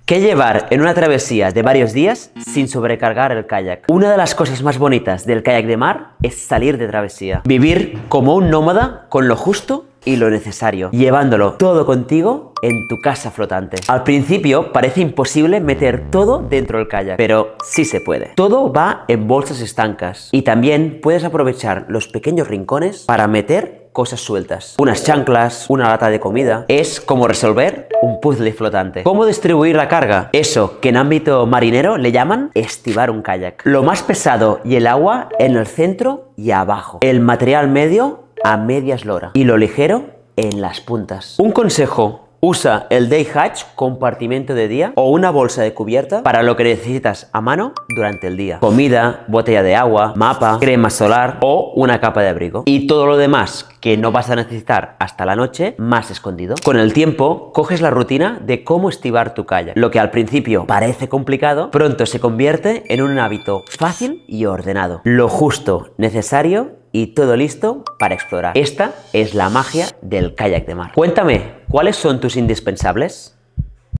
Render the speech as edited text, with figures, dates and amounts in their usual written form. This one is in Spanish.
¿Qué llevar en una travesía de varios días sin sobrecargar el kayak? Una de las cosas más bonitas del kayak de mar es salir de travesía. Vivir como un nómada con lo justo y lo necesario, llevándolo todo contigo en tu casa flotante. Al principio parece imposible meter todo dentro del kayak, pero sí se puede. Todo va en bolsas estancas y también puedes aprovechar los pequeños rincones para meter cosas sueltas. Unas chanclas, una lata de comida. Es como resolver un puzzle flotante. ¿Cómo distribuir la carga? Eso que en ámbito marinero le llaman estivar un kayak. Lo más pesado y el agua en el centro y abajo. El material medio a media eslora. Y lo ligero en las puntas. Un consejo. Usa el day hatch, compartimento de día, o una bolsa de cubierta para lo que necesitas a mano durante el día. Comida, botella de agua, mapa, crema solar o una capa de abrigo. Y todo lo demás que no vas a necesitar hasta la noche, más escondido. Con el tiempo, coges la rutina de cómo estivar tu kayak. Lo que al principio parece complicado, pronto se convierte en un hábito fácil y ordenado. Lo justo, necesario y todo listo para explorar. Esta es la magia del kayak de mar. Cuéntame, ¿cuáles son tus indispensables?